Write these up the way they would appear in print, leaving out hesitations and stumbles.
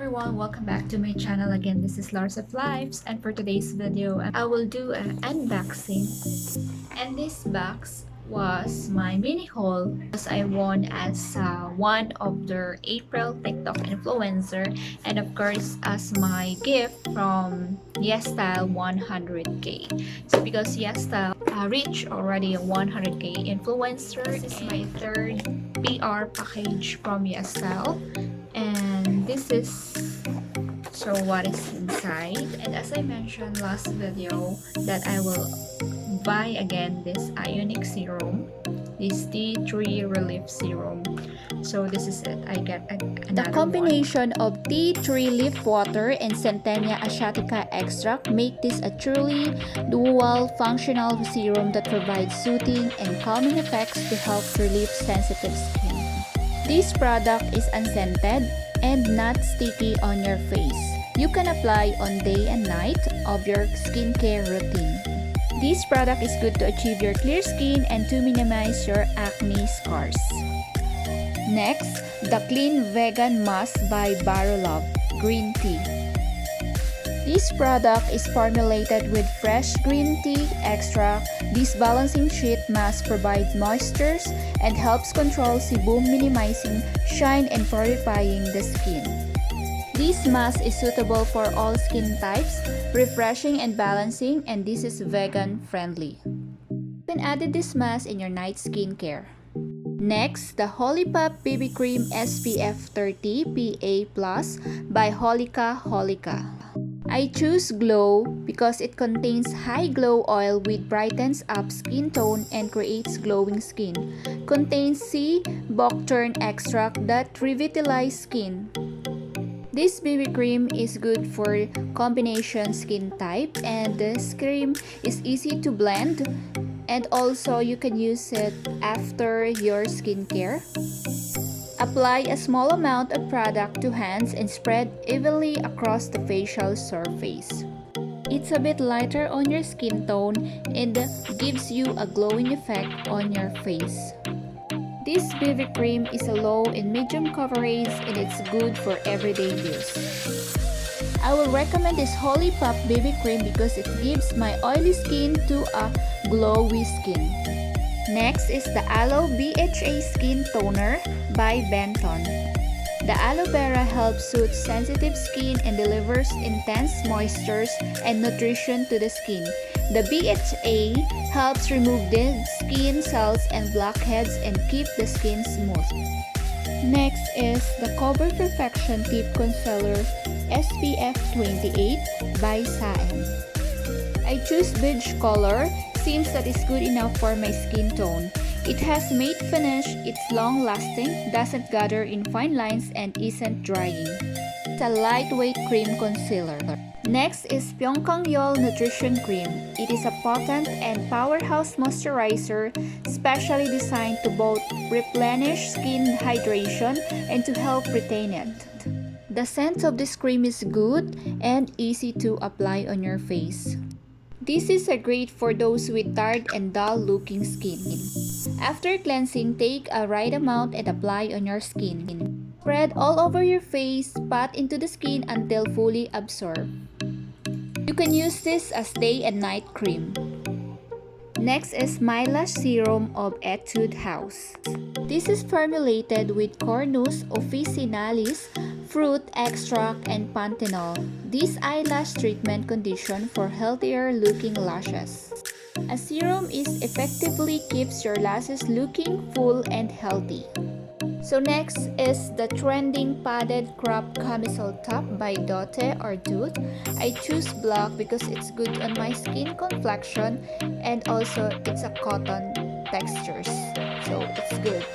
everyone, welcome back to my channel again. This is Lars of Lives, and for today's video I will do an unboxing. And this box was my mini haul because I won as one of their April TikTok influencer, and of course as my gift from YesStyle 100k. So because YesStyle reached already a 100k influencer, this is my third PR package from YesStyle. And this is what is inside. And as I mentioned last video that I will buy again this ionic serum, this T3 relief serum. So this is it. I get another The combination of tea tree leaf water and Centennia asiatica extract make this a truly dual functional serum that provides soothing and calming effects to help relieve sensitive skin. This product is unscented and not sticky on your face. You can apply on day and night of your skincare routine. This product is good to achieve your clear skin and to minimize your acne scars. Next, the Clean Vegan Mask by Barolove Green Tea. This product is formulated with fresh green tea extract. This balancing sheet mask provides moisture and helps control sebum, minimizing shine and purifying the skin. This mask is suitable for all skin types, refreshing and balancing, and this is vegan friendly. You can add this mask in your night skincare. Next, the Holipop BB Cream SPF 30 PA+ by Holika Holika. I choose Glow because it contains high glow oil which brightens up skin tone and creates glowing skin. Contains sea buckthorn extract that revitalizes skin. This BB cream is good for combination skin type, and this cream is easy to blend, and also you can use it after your skincare. Apply a small amount of product to hands and spread evenly across the facial surface. It's a bit lighter on your skin tone and gives you a glowing effect on your face. This BB cream is a low and medium coverage and it's good for everyday use. I will recommend this Holipop BB cream because it gives my oily skin to a glowy skin. Next is the Aloe BHA Skin Toner by Benton. The aloe vera helps soothe sensitive skin and delivers intense moisture and nutrition to the skin. The BHA helps remove dead skin cells and blackheads and keep the skin smooth. Next is the Cover Perfection Tip Concealer SPF 28 by Saen. I choose beige color. Seems that is good enough for my skin tone. It has matte finish, it's long lasting, doesn't gather in fine lines, and isn't drying. It's a lightweight cream concealer. Next is Pyongkang-yeol Nutrition Cream. It is a potent and powerhouse moisturizer specially designed to both replenish skin hydration and to help retain it. The scent of this cream is good and easy to apply on your face. This is great for those with tired and dull-looking skin. After cleansing, take a right amount and apply on your skin. Spread all over your face, pat into the skin until fully absorbed. You can use this as day and night cream. Next is My Lash Serum of Etude House. This is formulated with Cornus officinalis, fruit extract, and panthenol. This eyelash treatment condition for healthier looking lashes. A serum is effectively keeps your lashes looking full and healthy. So next is the trending padded crop camisole top by Dote or Doot. I choose black because it's good on my skin complexion and also it's a cotton textures, so it's good.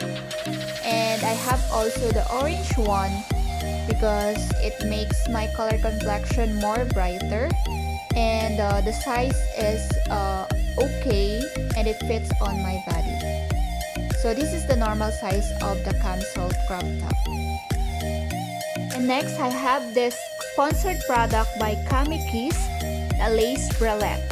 And I have also the orange one because it makes my color complexion more brighter, and the size is okay and it fits on my body. So this is the normal size of the camisole crop top. And next I have this sponsored product by Kami Kiss, a lace bralette.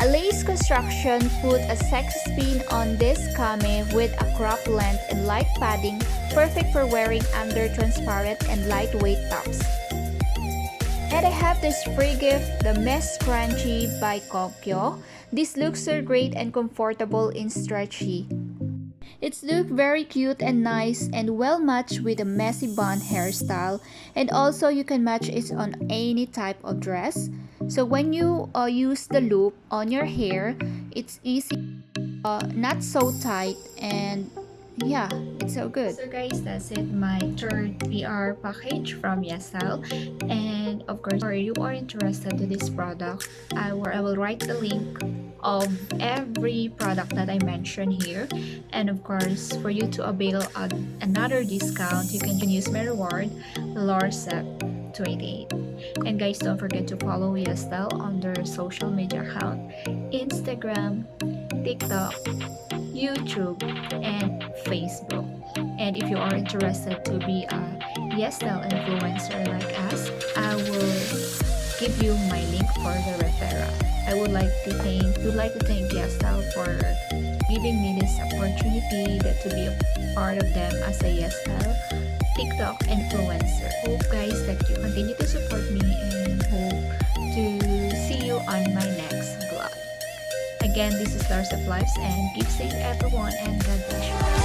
A lace construction put a sexy spin on this kame with a crop length and light padding, perfect for wearing under transparent and lightweight tops. And I have this free gift, the Mesh Scrunchie by Kokyo. These looks are great and comfortable in stretchy. It's look very cute and nice and well matched with a messy bun hairstyle, and also you can match it on any type of dress. So when you use the loop on your hair, it's easy, not so tight, and yeah, it's so good. So guys, that's it, my third PR package from YesStyle. And of course, if you are interested to this product, I will write the link of every product that I mentioned here. And of course, for you to avail another discount, you can use my reward, LARSEP28. And guys, don't forget to follow YesStyle on their social media account, Instagram, TikTok, YouTube, and Facebook. And if you are interested to be a YesStyle influencer like us, I will give you my link for the referral. I would like to thank YesStyle for giving me this opportunity to be a part of them as a YesStyle TikTok influencer. Hope guys that you continue to support me and hope to see you on my next vlog. Again, this is Lars of Lives, and keep safe everyone, and God bless you.